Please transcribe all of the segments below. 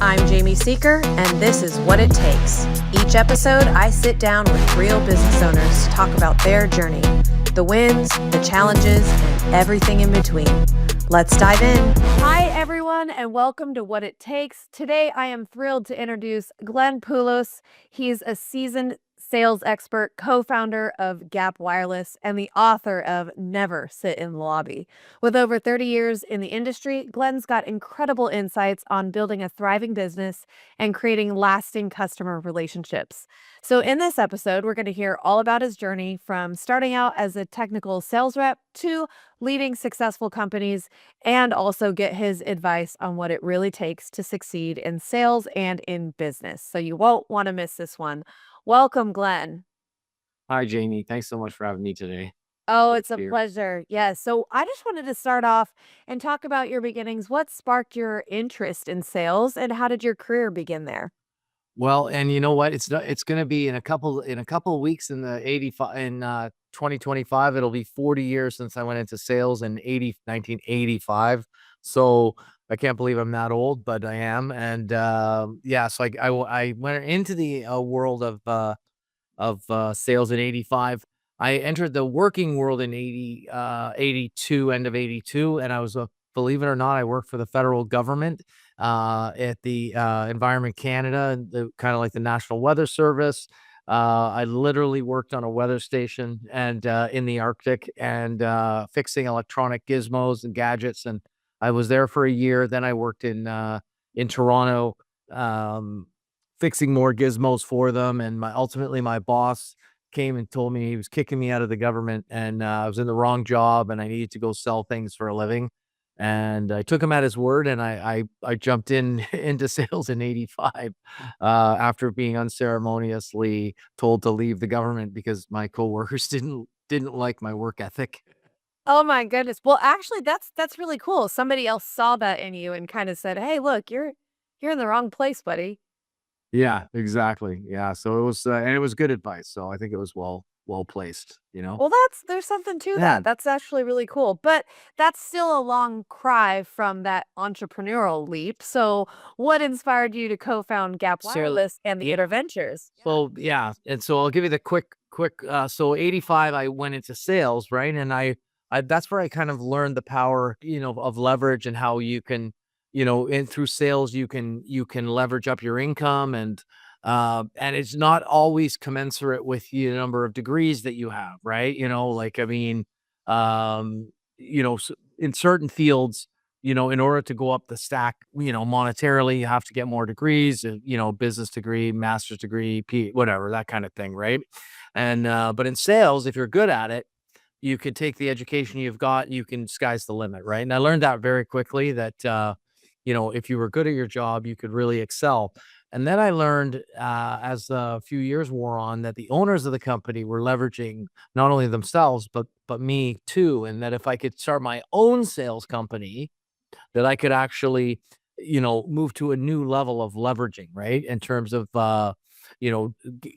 I'm Jamie Seeker, and this is What It Takes. Each episode, I sit down with real business owners to talk about their journey, the wins, the challenges, and everything in between. Let's dive in. Hi, everyone, and welcome to What It Takes. Today, I am thrilled to introduce Glenn Poulos. He's a seasoned sales expert, co-founder of Gap Wireless, and the author of Never Sit in the Lobby. With over 30 years in the industry, Glenn's got incredible insights on building a thriving business and creating lasting customer relationships. So, in this episode, we're going to hear all about his journey from starting out as a technical sales rep to leading successful companies, and also get his advice on what it really takes to succeed in sales and in business. So, you won't want to miss this one. Welcome, Glenn. Hi, Jamie. Thanks so much for having me today. Oh, Great it's to a be here. pleasure. Yes. So I just wanted to start off and talk about your beginnings. What sparked your interest in sales and how did your career begin there? Well, and you know what? It's going to be in a couple of weeks in the 85 in 2025. It'll be 40 years since I went into sales in 1985. So I can't believe I'm that old, but I am. And yeah, so I went into the world of sales in 85. I entered the working world in 82, end of 82, and I was a believe it or not, I worked for the federal government at the Environment Canada, the kind of like the National Weather Service. I literally worked on a weather station and in the Arctic and fixing electronic gizmos and gadgets. And I was there for a year. Then I worked in Toronto, um, fixing more gizmos for them. And ultimately my boss came and told me he was kicking me out of the government and I was in the wrong job and I needed to go sell things for a living. And I took him at his word and I jumped in into sales in 85 after being unceremoniously told to leave the government because my coworkers didn't like my work ethic. Oh my goodness. Well, actually that's really cool. Somebody else saw that in you and kind of said, "Hey, look, you're in the wrong place, buddy." Yeah, exactly. Yeah, so it was and it was good advice. So I think it was well placed. Well, there's something to Yeah. that. That's actually really cool. But that's still a long cry from that entrepreneurial leap. So, what inspired you to co-found Gap So Wireless and the Interventures? So, yeah, and so I'll give you the so 85 I went into sales, right? And I that's where I kind of learned the power, of leverage and how you can, in through sales you can leverage up your income and it's not always commensurate with the number of degrees that you have, right? Like I mean, in certain fields in order to go up the stack, monetarily, you have to get more degrees, business degree, master's degree, whatever, that kind of thing, right? And but in sales, if you're good at it, you could take the education you've got, you can sky's the limit, right? And I learned that very quickly that if you were good at your job, you could really excel. And then I learned as a few years wore on that the owners of the company were leveraging not only themselves but me too, and that if I could start my own sales company that I could actually, move to a new level of leveraging, right? In terms of,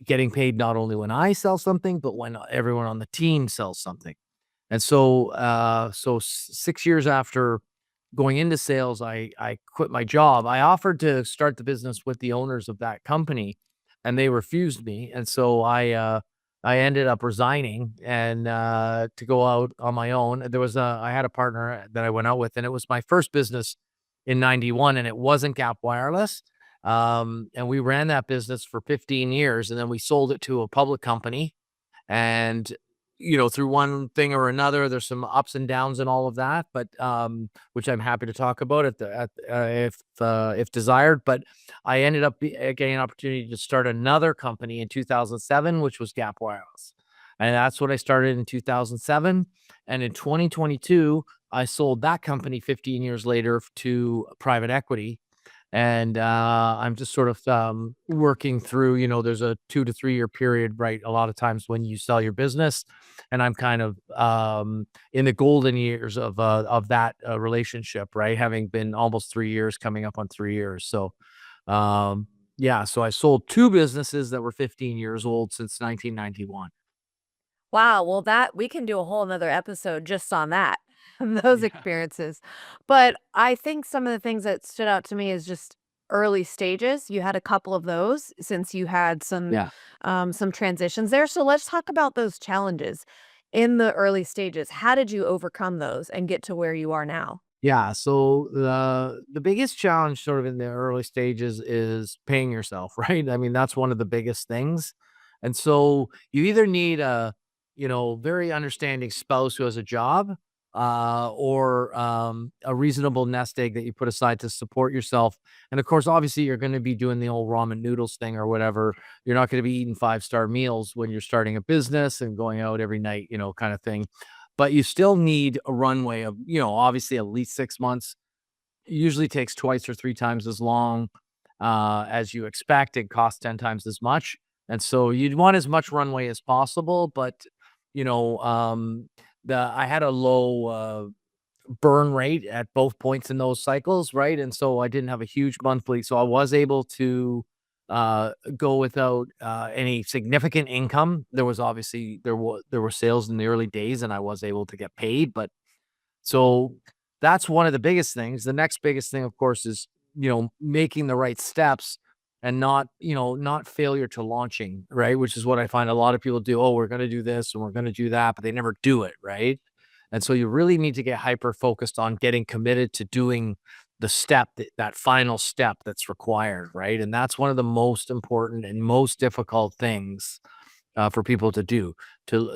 getting paid not only when I sell something, but when everyone on the team sells something. And so 6 years after going into sales, I quit my job. I offered to start the business with the owners of that company, and they refused me. And so I ended up resigning and to go out on my own. I had a partner that I went out with, and it was my first business in '91, and it wasn't Gap Wireless. And we ran that business for 15 years, and then we sold it to a public company and, through one thing or another, there's some ups and downs and all of that, but, which I'm happy to talk about if desired. But I ended up getting an opportunity to start another company in 2007, which was Gap Wireless. And that's what I started in 2007. And in 2022, I sold that company 15 years later to private equity and I'm just sort of working through. There's a 2 to 3 year period, right? A lot of times when you sell your business, and I'm kind of in the golden years of that relationship, right? Having been almost 3 years, coming up on 3 years. So yeah, so I sold two businesses that were 15 years old since 1991. Wow, well that we can do a whole nother episode just on that. those Yeah. experiences. But I think some of the things that stood out to me is just early stages. You had a couple of those since you had Yeah. some transitions there. So let's talk about those challenges in the early stages. How did you overcome those and get to where you are now? Yeah, so the biggest challenge sort of in the early stages is paying yourself, right? I mean, that's one of the biggest things. And so you either need a, very understanding spouse who has a job, or a reasonable nest egg that you put aside to support yourself. And of course, obviously, you're going to be doing the old ramen noodles thing or whatever. You're not going to be eating five-star meals when you're starting a business and going out every night, kind of thing, but you still need a runway of, obviously at least 6 months. It usually takes twice or 3 times as long, as you expect. It costs 10 times as much, and so you'd want as much runway as possible, but, you know, um, the I had a low, burn rate at both points in those cycles, right? And so I didn't have a huge monthly, so I was able to go without any significant income. There was obviously there were sales in the early days, and I was able to get paid, but so that's one of the biggest things. The next biggest thing, of course, is, making the right steps and not failure to launching, right? Which is what I find a lot of people do. Oh, we're going to do this and we're going to do that, but they never do it, right? And so you really need to get hyper focused on getting committed to doing the step, that final step that's required, right? And that's one of the most important and most difficult things for people to do.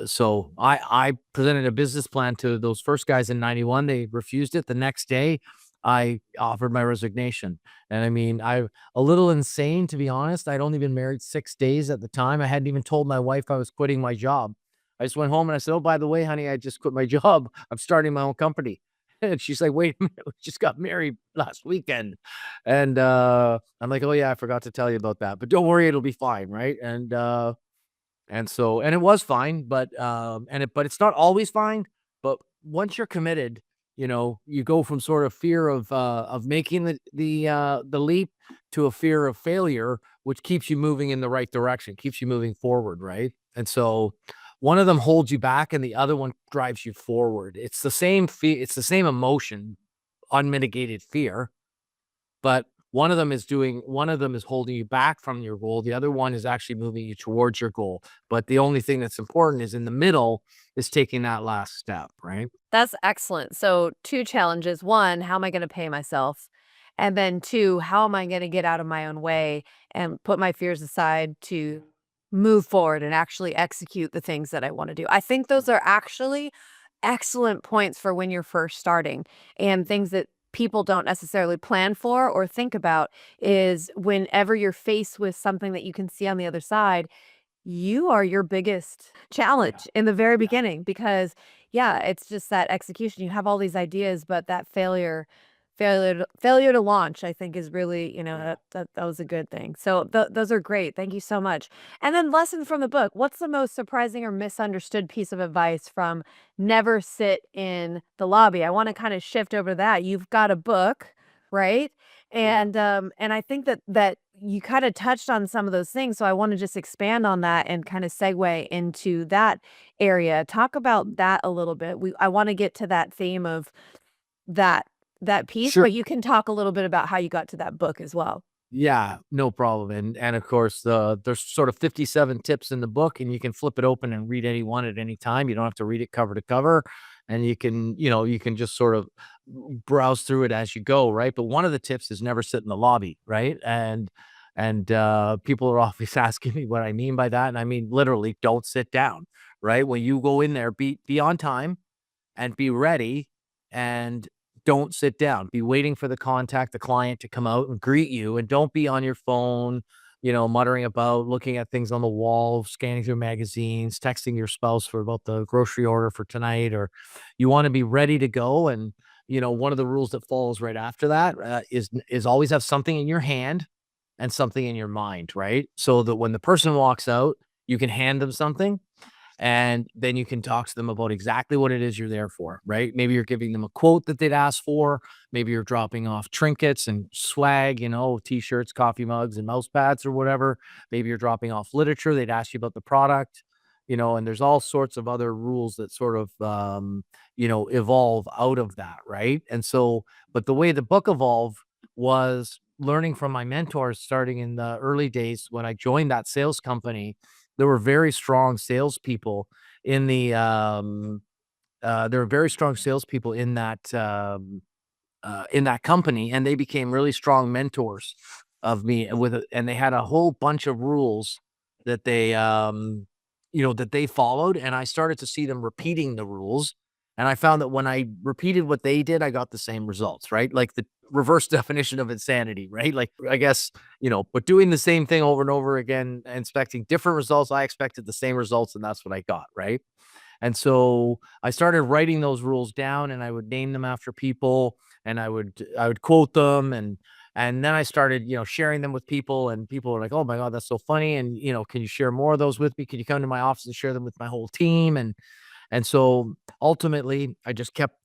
So I presented a business plan to those first guys in '91. They refused it. The next day, I offered my resignation. And I mean, I a little insane, to be honest. I'd only been married 6 days at the time. I hadn't even told my wife I was quitting my job. I just went home and I said, "Oh, by the way, honey, I just quit my job. I'm starting my own company." And she's like, "Wait a minute, we just got married last weekend." And I'm like, "Oh yeah, I forgot to tell you about that. But don't worry, it'll be fine, right?" And it was fine, but it's not always fine, but once you're committed, you go from sort of fear of making the leap to a fear of failure, which keeps you moving in the right direction, keeps you moving forward, right? And so one of them holds you back and the other one drives you forward. It's the same emotion, unmitigated fear, but one of them is holding you back from your goal. The other one is actually moving you towards your goal. But the only thing that's important is in the middle is taking that last step, right? That's excellent. So, 2 challenges. 1, how am I gonna pay myself? And then 2, how am I gonna get out of my own way and put my fears aside to move forward and actually execute the things that I wanna do? I think those are actually excellent points for when you're first starting, and things that people don't necessarily plan for or think about is whenever you're faced with something that you can see on the other side, you are your biggest Yeah. challenge in the very Yeah. beginning because, yeah, it's just that execution. You have all these ideas, but that failure to launch, I think is really, Yeah. that was a good thing. So those are great. Thank you so much. And then lesson from the book. What's the most surprising or misunderstood piece of advice from Never Sit in the Lobby? I want to kind of shift over to that. You've got a book, right? Yeah. And I think that you kinda touched on some of those things, so I wanna just expand on that and kinda segue into that area. Talk about that a little bit. I wanna get to that theme of that that piece, Sure. but you can talk a little bit about how you got to that book as well. Yeah, no problem. And of course, there's sort of 57 tips in the book, and you can flip it open and read any one at any time. You don't have to read it cover to cover, and you can just sort of browse through it as you go, right? But one of the tips is never sit in the lobby, right? And people are always asking me what I mean by that, and I mean literally, don't sit down, right? When you go in there, be on time and be ready and don't sit down. Be waiting for the client to come out and greet you, and don't be on your phone, muttering about, looking at things on the wall, scanning through magazines, texting your spouse for about the grocery order for tonight, or you want to be ready to go. And one of the rules that follows right after that is always have something in your hand and something in your mind, right? So that when the person walks out, you can hand them something and then you can talk to them about exactly what it is you're there for, right? Maybe you're giving them a quote that they'd asked for. Maybe you're dropping off trinkets and swag, t-shirts, coffee mugs, and mouse pads or whatever. Maybe you're dropping off literature. They'd ask you about the product. and there's all sorts of other rules that sort of, evolve out of that, right? And so, but the way the book evolved was learning from my mentors starting in the early days when I joined that sales company. There were very strong salespeople in the, there were very strong salespeople in that company, and they became really strong mentors of me. And they had a whole bunch of rules that that they followed, and I started to see them repeating the rules. And I found that when I repeated what they did, I got the same results, right? Like the reverse definition of insanity, right? Like, I guess, but doing the same thing over and over again, expecting different results, I expected the same results, and that's what I got, right? And so I started writing those rules down, and I would name them after people, and I would quote them, and then I started, sharing them with people, and people were like, "Oh my God, that's so funny." And, "Can you share more of those with me? Can you come to my office and share them with my whole team?" And so ultimately I just kept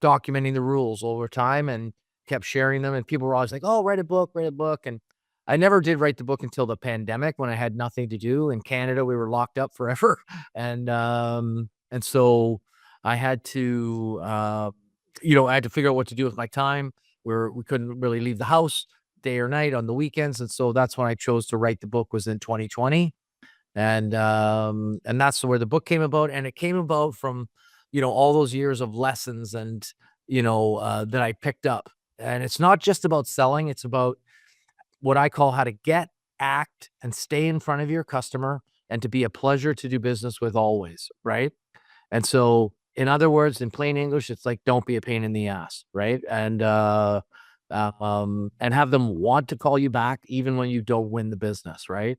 documenting the rules over time and kept sharing them. And people were always like, "Oh, write a book, write a book." And I never did write the book until the pandemic when I had nothing to do. In Canada, we were locked up forever. And so I had to, I had to figure out what to do with my time where we couldn't really leave the house day or night on the weekends. And so that's when I chose to write the book, was in 2020. And that's where the book came about. And it came about from, all those years of lessons and, that I picked up. And it's not just about selling. It's about what I call how to get, act, and stay in front of your customer and to be a pleasure to do business with always, right? And so, in other words, in plain English, it's like, don't be a pain in the ass, right? And have them want to call you back even when you don't win the business, right?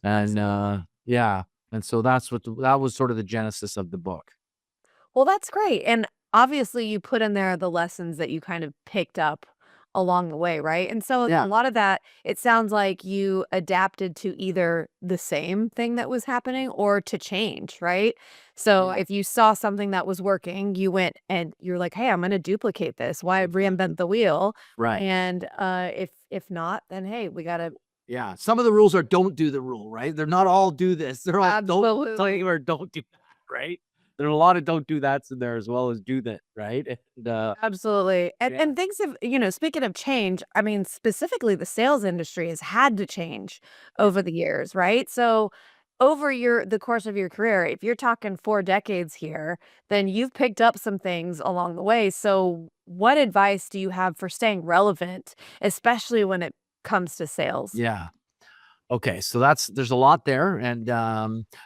And, yeah, and so that was sort of the genesis of the book. Well, that's great, and obviously you put in there the lessons that you kind of picked up along the way, right? And so a Yeah, lot of that, it sounds like you adapted to either the same thing that was happening or to change, right? So yeah, if you saw something that was working, you went and you're like, "Hey, I'm gonna duplicate this. Why exactly. reinvent the wheel?" Right. And, if not, then, hey, we gotta Yeah, some of the rules are don't do the rule, right? They're not all do this. They're all don't tell absolutely. you or don't do that, right? There are a lot of don't do that's in there as well as do that, right? And, Absolutely. And yeah, and things have, speaking of change, I mean, specifically the sales industry has had to change yeah, over the years, right? So over the course of your career, if you're talking 4 decades here, then you've picked up some things along the way. So what advice do you have for staying relevant, especially when it comes to sales? yeah. Okay, so there's a lot there, and,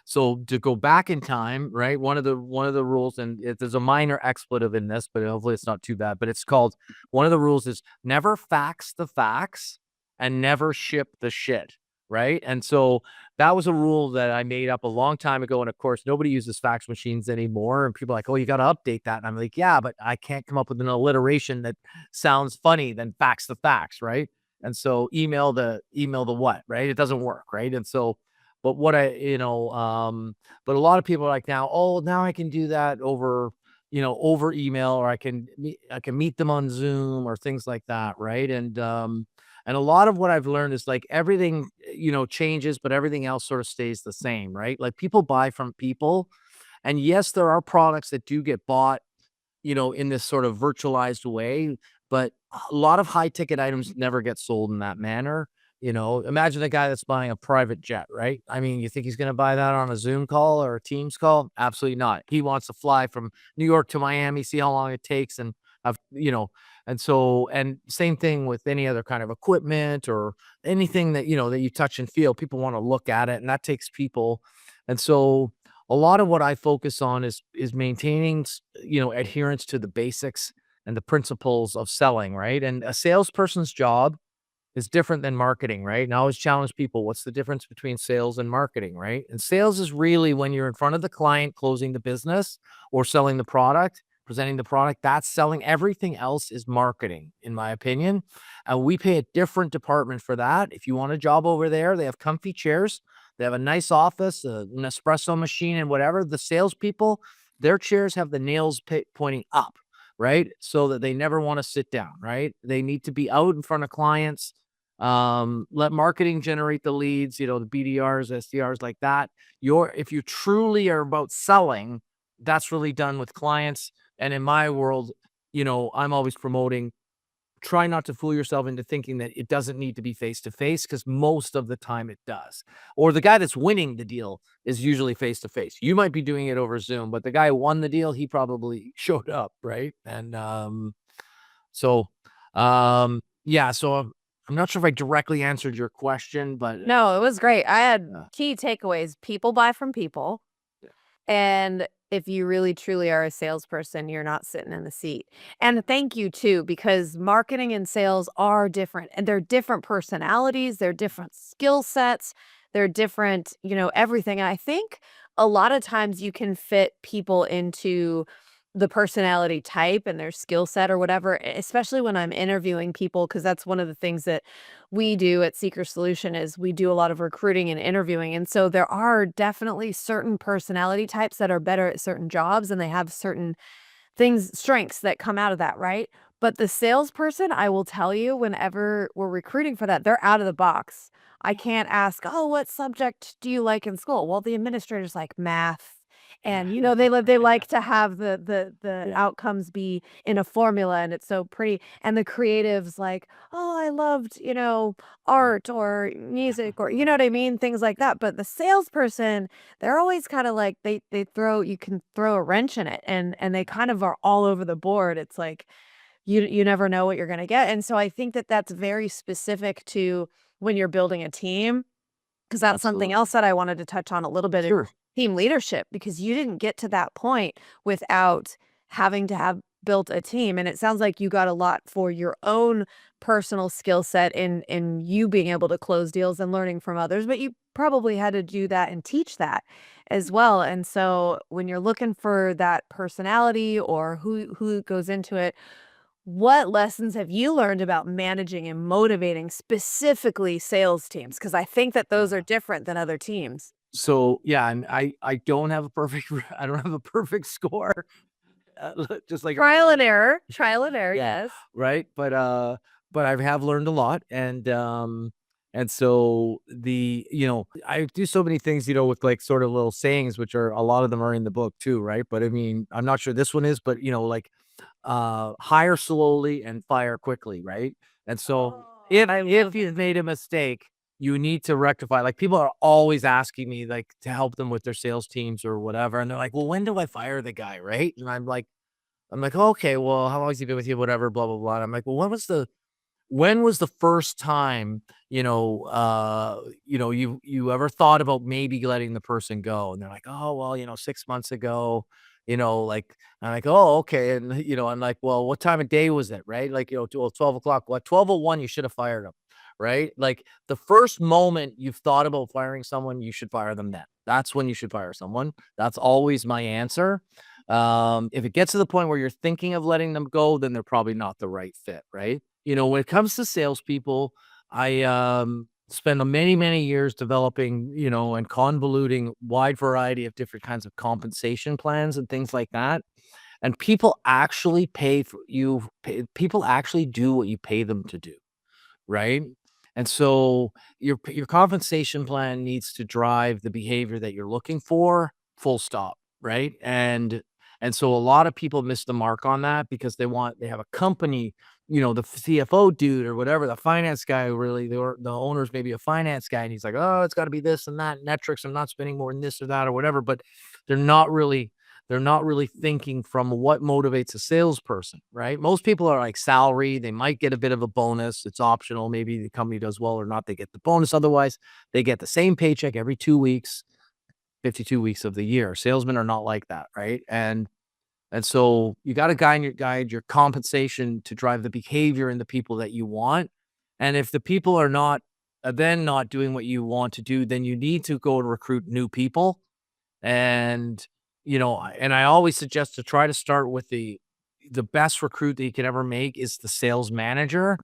so to go back in time, right, one of the rules, and there's a minor expletive in this, but hopefully it's not too bad, but it's called, one of the rules is never fax the facts and never ship the shit, right? And so that was a rule that I made up a long time ago, and of course, nobody uses fax machines anymore, and people are like, "Oh, you gotta update that," and I'm like, "Yeah, but I can't come up with an alliteration that sounds funny than fax the facts," right? And so email the what, right? It doesn't work, right? And so, but what but a lot of people are like, now I can do that over email, or I can meet them on Zoom or things like that, right? And a lot of what I've learned is like everything, changes, but everything else sort of stays the same, right? Like people buy from people. And yes, there are products that do get bought, in this sort of virtualized way. But a lot of high ticket items never get sold in that manner. Imagine a guy that's buying a private jet, right? I mean, you think he's going to buy that on a Zoom call or a Teams call? Absolutely not. He wants to fly from New York to Miami, see how long it takes, and have, and same thing with any other kind of equipment or anything that you touch and feel. People want to look at it, and that takes people. And so a lot of what I focus on is maintaining, adherence to the basics and the principles of selling, right? And a salesperson's job is different than marketing, right? And I always challenge people, what's the difference between sales and marketing, right? And sales is really when you're in front of the client closing the business or selling the product, presenting the product, that's selling. Everything else is marketing, in my opinion. And we pay a different department for that. If you want a job over there, they have comfy chairs, they have a nice office, an espresso machine, and whatever. The salespeople, their chairs have the nails pointing up, right? So that they never want to sit down, right? They need to be out in front of clients, Let marketing generate the leads, the BDRs, SDRs, like that. If you truly are about selling, that's really done with clients. And in my world, I'm always promoting, try not to fool yourself into thinking that it doesn't need to be face to face, because most of the time it does. Or the guy that's winning the deal is usually face to face. You might be doing it over Zoom, but the guy who won the deal, he probably showed up, right? And so yeah, so I'm not sure if I directly answered your question, but No, it was great. I had key takeaways. People buy from people. And if you really truly are a salesperson, you're not sitting in the seat. And thank you too, because marketing and sales are different, and they're different personalities, they're different skill sets, they're different, everything. And I think a lot of times you can fit people into the personality type and their skill set or whatever, especially when I'm interviewing people, because that's one of the things that we do at Seeker Solution is we do a lot of recruiting and interviewing. And so there are definitely certain personality types that are better at certain jobs, and they have certain strengths that come out of that, right? But the salesperson, I will tell you, whenever we're recruiting for that, they're out of the box. I can't ask, "Oh, what subject do you like in school?" Well, the administrator's like math. And they like to have the outcomes be in a formula, and it's so pretty. And the creatives like, "Oh, I loved, art or music," or you know what I mean? Things like that. But the salesperson, they're always kinda like they throw you can throw a wrench in it, and they kind of are all over the board. It's like you never know what you're gonna get, and so I think that that's very specific to when you're building a team, because that's something absolutely. else that I wanted to touch on a little bit, is Sure. team leadership, because you didn't get to that point without having to have built a team, and it sounds like you got a lot for your own personal skill set in you being able to close deals and learning from others, but you probably had to do that and teach that as well. And so when you're looking for that personality or who goes into it, what lessons have you learned about managing and motivating specifically sales teams? Because I think that those are different than other teams. So yeah, and I don't have a perfect I don't have a perfect score. Just like Trial and error, yeah, yes. right. But I have learned a lot, and so I do so many things, with like sort of little sayings, which are a lot of them are in the book too, right? But I mean, I'm not sure this one is, but like hire slowly and fire quickly, right? And so Oh, I if love you've it. made a mistake, you need to rectify. Like, people are always asking me like to help them with their sales teams or whatever, and they're like, "Well, when do I fire the guy?" Right? And I'm like, "Okay, well, how long has he been with you? Whatever, blah blah blah." And I'm like, "Well, when was the first time, you ever thought about maybe letting the person go?" And they're like, "Oh, well, 6 months ago." Like, I'm like, "Oh, okay." And I'm like, "Well, what time of day was it?" Right? Like, 12 o'clock. What, 12:01? You should have fired him, right? Like, the first moment you've thought about firing someone, you should fire them then. That's when you should fire someone. That's always my answer. If it gets to the point where you're thinking of letting them go, then they're probably not the right fit, right? When it comes to salespeople, I spend many, many years developing, and convoluting wide variety of different kinds of compensation plans and things like that. And people actually people actually do what you pay them to do, right? And so your compensation plan needs to drive the behavior that you're looking for, full stop, right? And so a lot of people miss the mark on that because they have a company, the CFO dude or whatever, the finance guy, really, the owner's maybe a finance guy, and he's like, "Oh, it's got to be this and that metrics. I'm not spending more than this or that or whatever." But they're not really they're not really thinking from what motivates a salesperson, right? Most people are like salary. They might get a bit of a bonus. It's optional. Maybe the company does well or not, they get the bonus. Otherwise, they get the same paycheck every 2 weeks, 52 weeks of the year. Salesmen are not like that, right? And so you got to guide your compensation to drive the behavior in the people that you want. And if the people are not then not doing what you want to do, then you need to go and recruit new people. And, and I always suggest to try to start with the best recruit that you can ever make is the sales manager,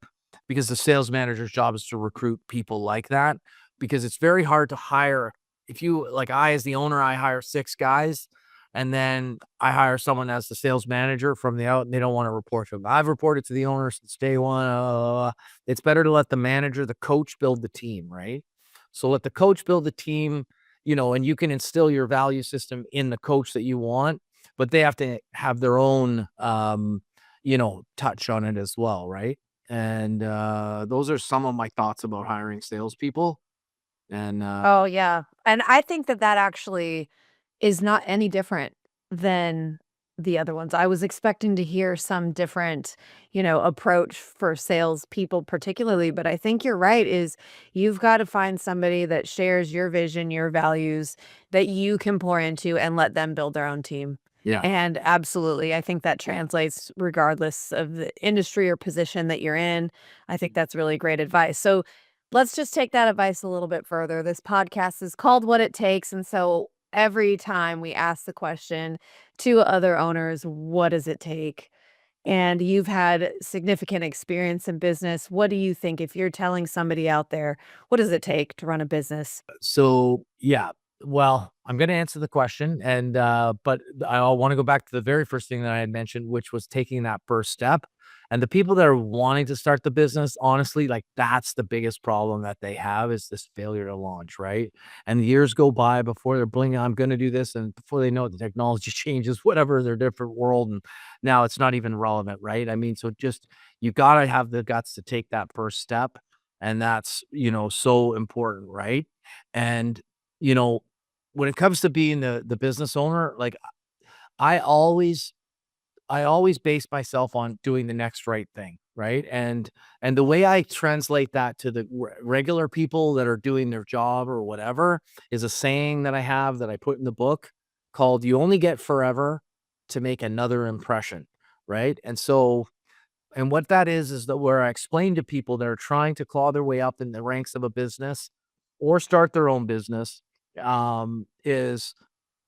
because the sales manager's job is to recruit people like that, because it's very hard to hire. If you, like, I, as the owner, I hire 6 guys, and then I hire someone as the sales manager from the out, and they don't want to report to them. I've reported to the owner since day one. It's better to let the manager, the coach, build the team, right? So let the coach build the team, and you can instill your value system in the coach that you want, but they have to have their own, touch on it as well, right? And those are some of my thoughts about hiring salespeople. And Oh, yeah. And I think that that actually is not any different than the other ones. I was expecting to hear some different, approach for salespeople particularly, but I think you're right, is you've got to find somebody that shares your vision, your values, that you can pour into and let them build their own team. yeah, And absolutely, I think that translates regardless of the industry or position that you're in. I think that's really great advice. So let's just take that advice a little bit further. This podcast is called What It Takes. And so every time we ask the question to other owners, what does it take? And you've had significant experience in business. What do you think if you're telling somebody out there, what does it take to run a business? so yeah. Well, I'm going to answer the question, and but I want to go back to the very first thing that I had mentioned, which was taking that first step. And the people that are wanting to start the business, honestly, like that's the biggest problem that they have, is this failure to launch, right? And the years go by before they're blinking, I'm going to do this, and before they know it, the technology changes, whatever, they're different world, and now it's not even relevant, right? I mean, so just you got to have the guts to take that first step, and that's so important, right? And you know, when it comes to being the business owner, like I always I always base myself on doing the next right thing, right? And the way I translate that to the regular people that are doing their job or whatever is a saying that I have that I put in the book called "You only get forever to make another impression," right? And what that is that where I explain to people that are trying to claw their way up in the ranks of a business or start their own business, is,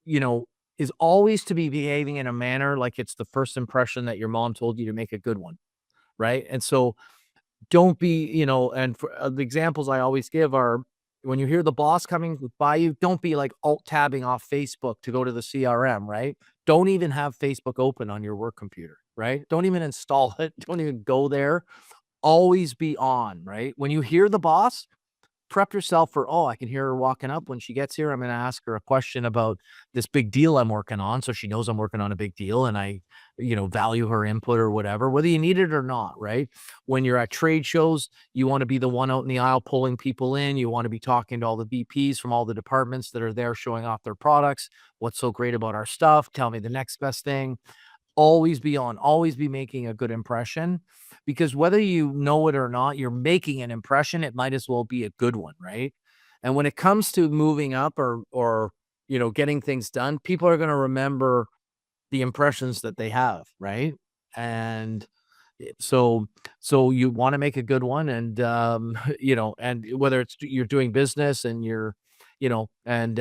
you know, is always to be behaving in a manner like it's the first impression that your mom told you to make a good one, right? And so don't be, and for the examples I always give are when you hear the boss coming by you, don't be like alt tabbing off Facebook to go to the CRM, right? Don't even have Facebook open on your work computer, right? Don't even install it. Don't even go there. Always be on, right? When you hear the boss, prep yourself for, oh, I can hear her walking up when she gets here. I'm going to ask her a question about this big deal I'm working on. So she knows I'm working on a big deal and I, value her input or whatever, whether you need it or not, right? When you're at trade shows, you want to be the one out in the aisle pulling people in. You want to be talking to all the VPs from all the departments that are there showing off their products. What's so great about our stuff? Tell me the next best thing. Always be on, always be making a good impression, because whether you know it or not, you're making an impression. It might as well be a good one, right? And when it comes to moving up or getting things done, people are going to remember the impressions that they have, right? And so you want to make a good one, and and whether it's you're doing business and you're, and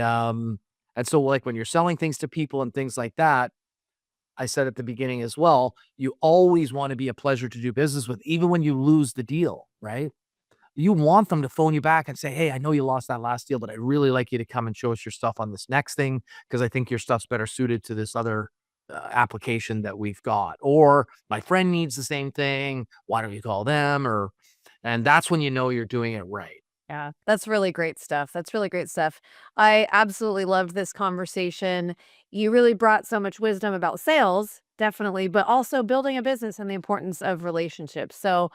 so like when you're selling things to people and things like that, I said at the beginning as well, you always want to be a pleasure to do business with, even when you lose the deal, right? You want them to phone you back and say, "Hey, I know you lost that last deal, but I'd really like you to come and show us your stuff on this next thing because I think your stuff's better suited to this other application that we've got." Or my friend needs the same thing. Why don't you call them? And that's when you know you're doing it right. Yeah, that's really great stuff. That's really great stuff. I absolutely loved this conversation. You really brought so much wisdom about sales, definitely, but also building a business and the importance of relationships. So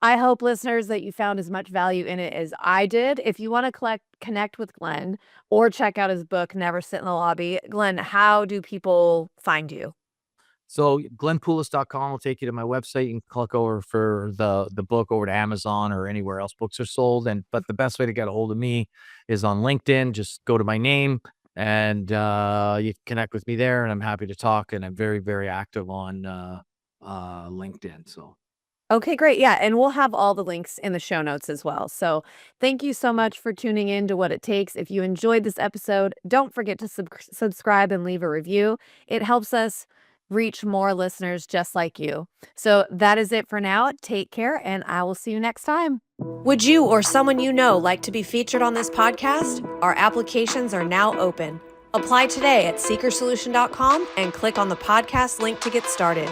I hope listeners that you found as much value in it as I did. If you want to connect with Glenn or check out his book, Never Sit in the Lobby, Glenn, how do people find you? So glennpoulos.com will take you to my website. You can click over for the book over to Amazon or anywhere else books are sold. But the best way to get a hold of me is on LinkedIn. Just go to my name and you can connect with me there, and I'm happy to talk. And I'm very, very active on LinkedIn. So Okay, great. Yeah, and we'll have all the links in the show notes as well. So thank you so much for tuning in to What It Takes. If you enjoyed this episode, don't forget to subscribe and leave a review. It helps us reach more listeners just like you. So that is it for now. Take care, and I will see you next time. Would you or someone you know like to be featured on this podcast? Our applications are now open. Apply today at seekersolution.com and click on the podcast link to get started.